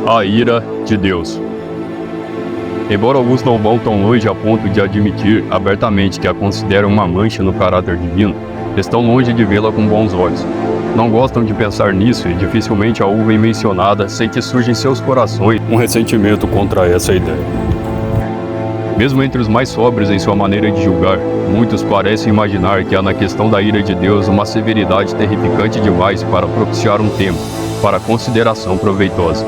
A ira de Deus. Embora alguns não vão tão longe a ponto de admitir abertamente que a consideram uma mancha no caráter divino, estão longe de vê-la com bons olhos. Não gostam de pensar nisso e dificilmente a ouvem mencionada sem que surja em seus corações um ressentimento contra essa ideia. Mesmo entre os mais sóbrios em sua maneira de julgar, muitos parecem imaginar que há na questão da ira de Deus uma severidade terrificante demais para propiciar um tempo para consideração proveitosa.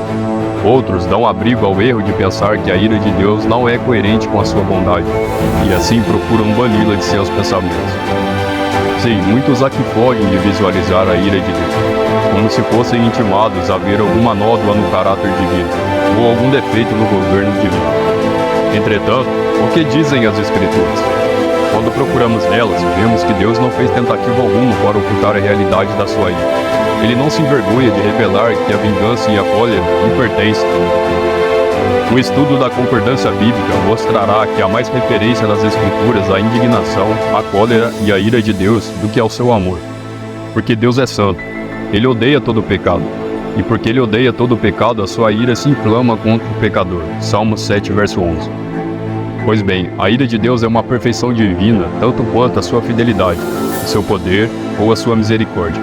Outros dão abrigo ao erro de pensar que a ira de Deus não é coerente com a sua bondade, e assim procuram bani-la de seus pensamentos. Sim, muitos aqui fogem de visualizar a ira de Deus, como se fossem intimados a ver alguma nódoa no caráter divino, ou algum defeito no governo divino. Entretanto, o que dizem as Escrituras? Quando procuramos nelas, vemos que Deus não fez tentativa alguma para ocultar a realidade da sua ira. Ele não se envergonha de revelar que a vingança e a cólera lhe pertencem. O estudo da concordância bíblica mostrará que há mais referência nas Escrituras à indignação, à cólera e à ira de Deus do que ao seu amor. Porque Deus é santo. Ele odeia todo o pecado. E porque ele odeia todo o pecado, a sua ira se inflama contra o pecador. Salmos 7, verso 11. Pois bem, a ira de Deus é uma perfeição divina, tanto quanto a sua fidelidade, o seu poder ou a sua misericórdia.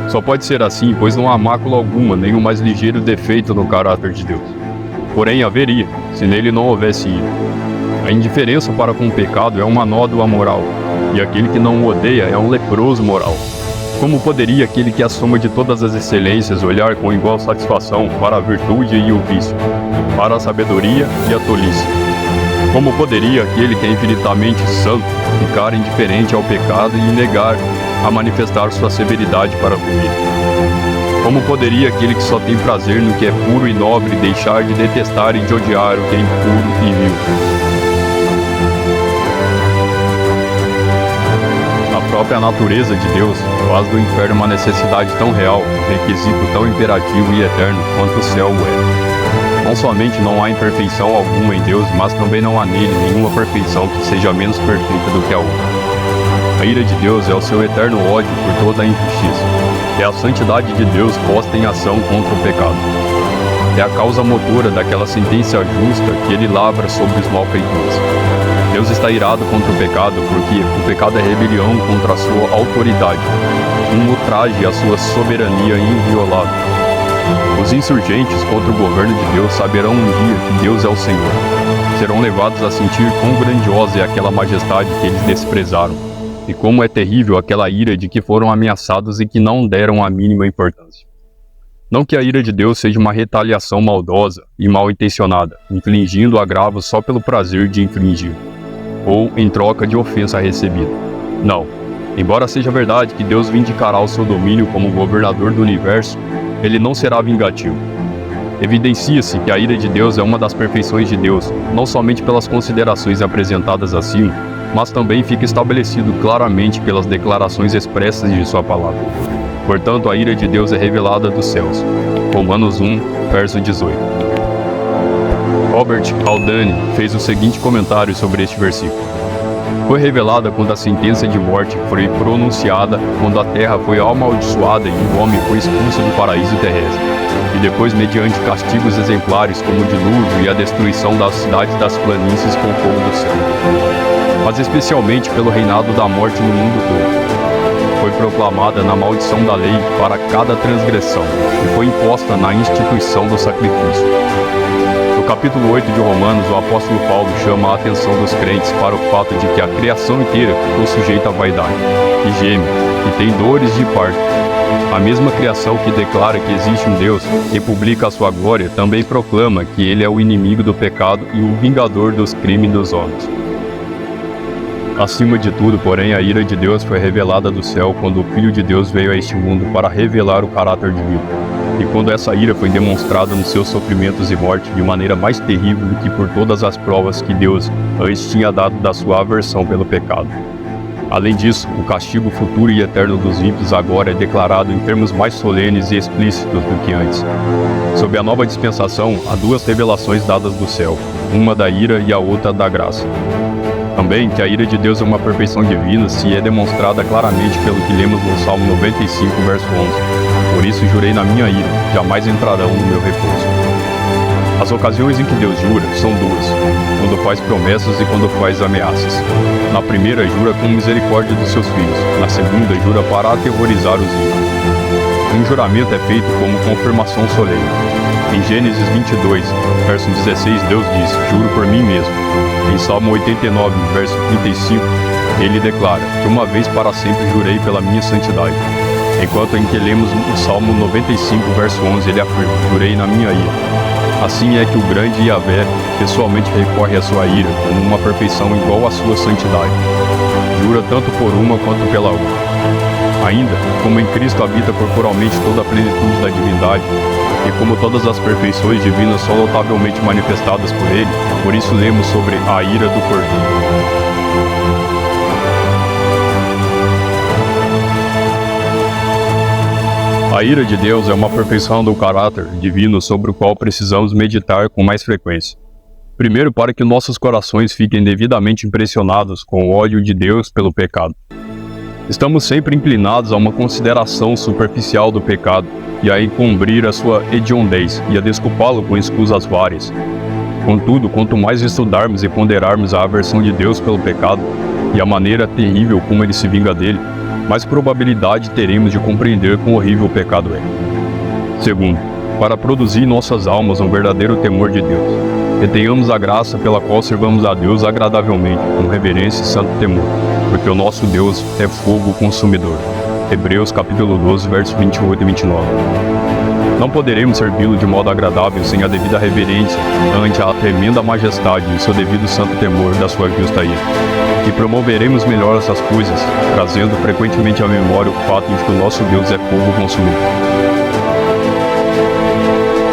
Só pode ser assim, pois não há mácula alguma, nem o mais ligeiro defeito no caráter de Deus. Porém, haveria, se nele não houvesse ira. A indiferença para com o pecado é uma nódoa moral, e aquele que não o odeia é um leproso moral. Como poderia aquele que é a soma de todas as excelências olhar com igual satisfação para a virtude e o vício, para a sabedoria e a tolice? Como poderia aquele que é infinitamente santo ficar indiferente ao pecado e negar a manifestar sua severidade para comigo? Como poderia aquele que só tem prazer no que é puro e nobre deixar de detestar e de odiar o que é impuro e vil? A própria natureza de Deus faz do inferno uma necessidade tão real, requisito tão imperativo e eterno quanto o céu o é. Não somente não há imperfeição alguma em Deus, mas também não há nele nenhuma perfeição que seja menos perfeita do que a outra. A ira de Deus é o seu eterno ódio por toda a injustiça. É a santidade de Deus posta em ação contra o pecado. É a causa motora daquela sentença justa que ele lavra sobre os malfeitores. Deus está irado contra o pecado porque o pecado é rebelião contra a sua autoridade, um ultraje à sua soberania inviolável. Os insurgentes contra o governo de Deus saberão um dia que Deus é o Senhor. Serão levados a sentir quão grandiosa é aquela majestade que eles desprezaram, e como é terrível aquela ira de que foram ameaçados e que não deram a mínima importância. Não que a ira de Deus seja uma retaliação maldosa e mal intencionada, infligindo agravos só pelo prazer de infligir, ou em troca de ofensa recebida. Não. Embora seja verdade que Deus vindicará o seu domínio como governador do universo, ele não será vingativo. Evidencia-se que a ira de Deus é uma das perfeições de Deus, não somente pelas considerações apresentadas acima, mas também fica estabelecido claramente pelas declarações expressas de sua palavra. Portanto, a ira de Deus é revelada dos céus. Romanos 1, verso 18. Robert Haldane fez o seguinte comentário sobre este versículo. Foi revelada quando a sentença de morte foi pronunciada, quando a terra foi amaldiçoada e o homem foi expulso do paraíso terrestre, e depois mediante castigos exemplares como o dilúvio e a destruição das cidades das planícies com o fogo do céu, mas especialmente pelo reinado da morte no mundo todo. Foi proclamada na maldição da lei para cada transgressão, e foi imposta na instituição do sacrifício. No capítulo 8 de Romanos, o apóstolo Paulo chama a atenção dos crentes para o fato de que a criação inteira ficou sujeita à vaidade, e geme, e tem dores de parto. A mesma criação que declara que existe um Deus e publica a sua glória, também proclama que ele é o inimigo do pecado e o vingador dos crimes dos homens. Acima de tudo, porém, a ira de Deus foi revelada do céu quando o Filho de Deus veio a este mundo para revelar o caráter divino. E quando essa ira foi demonstrada nos seus sofrimentos e morte de maneira mais terrível do que por todas as provas que Deus antes tinha dado da sua aversão pelo pecado. Além disso, o castigo futuro e eterno dos ímpios agora é declarado em termos mais solenes e explícitos do que antes. Sob a nova dispensação, há duas revelações dadas do céu, uma da ira e a outra da graça. Também que a ira de Deus é uma perfeição divina se é demonstrada claramente pelo que lemos no Salmo 95, verso 11. Por isso jurei na minha ira, jamais entrarão no meu repouso. As ocasiões em que Deus jura são duas, quando faz promessas e quando faz ameaças. Na primeira, jura com misericórdia dos seus filhos, na segunda, jura para aterrorizar os ímpios. Um juramento é feito como confirmação solene. Em Gênesis 22, verso 16, Deus diz, juro por mim mesmo. Em Salmo 89, verso 35, ele declara que uma vez para sempre jurei pela minha santidade. Enquanto em que lemos o Salmo 95, verso 11, ele afirma, jurei na minha ira. Assim é que o grande Yahvé pessoalmente recorre à sua ira como uma perfeição igual à sua santidade. Jura tanto por uma quanto pela outra. Ainda, como em Cristo habita corporalmente toda a plenitude da divindade, e como todas as perfeições divinas são notavelmente manifestadas por ele, por isso lemos sobre a ira do Cordeiro. A ira de Deus é uma perfeição do caráter divino sobre o qual precisamos meditar com mais frequência. Primeiro, para que nossos corações fiquem devidamente impressionados com o ódio de Deus pelo pecado. Estamos sempre inclinados a uma consideração superficial do pecado e a encobrir a sua hediondez e a desculpá-lo com escusas várias. Contudo, quanto mais estudarmos e ponderarmos a aversão de Deus pelo pecado e a maneira terrível como ele se vinga dele, mais probabilidade teremos de compreender quão horrível o pecado é. Segundo, para produzir em nossas almas um verdadeiro temor de Deus, que tenhamos a graça pela qual servamos a Deus agradavelmente, com reverência e santo temor, porque o nosso Deus é fogo consumidor. Hebreus capítulo 12, versos 28 e 29. Não poderemos servi-lo de modo agradável sem a devida reverência ante a tremenda majestade e o seu devido santo temor da sua justa ira. E promoveremos melhor essas coisas, trazendo frequentemente à memória o fato de que o nosso Deus é fogo consumidor.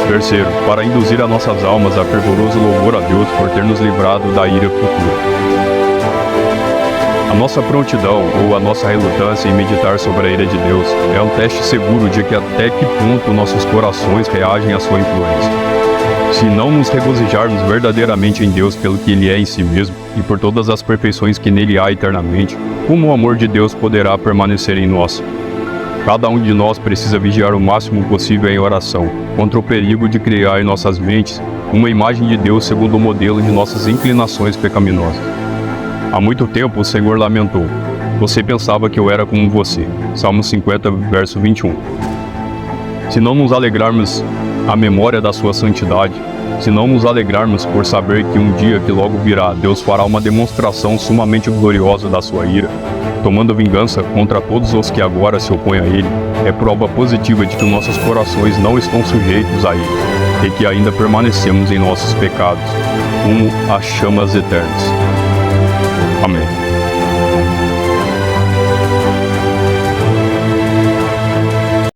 Terceiro, para induzir a nossas almas a fervoroso louvor a Deus por ter nos livrado da ira futura. A nossa prontidão ou a nossa relutância em meditar sobre a ira de Deus é um teste seguro de que até que ponto nossos corações reagem à sua influência. Se não nos regozijarmos verdadeiramente em Deus pelo que Ele é em si mesmo e por todas as perfeições que nele há eternamente, como o amor de Deus poderá permanecer em nós? Cada um de nós precisa vigiar o máximo possível em oração, contra o perigo de criar em nossas mentes uma imagem de Deus segundo o modelo de nossas inclinações pecaminosas. Há muito tempo o Senhor lamentou, você pensava que eu era como você. Salmo 50, verso 21. Se não nos alegrarmos à memória da sua santidade, se não nos alegrarmos por saber que um dia que logo virá, Deus fará uma demonstração sumamente gloriosa da sua ira, tomando vingança contra todos os que agora se opõem a ele, é prova positiva de que nossos corações não estão sujeitos a ele, e que ainda permanecemos em nossos pecados, como as chamas eternas. Amém.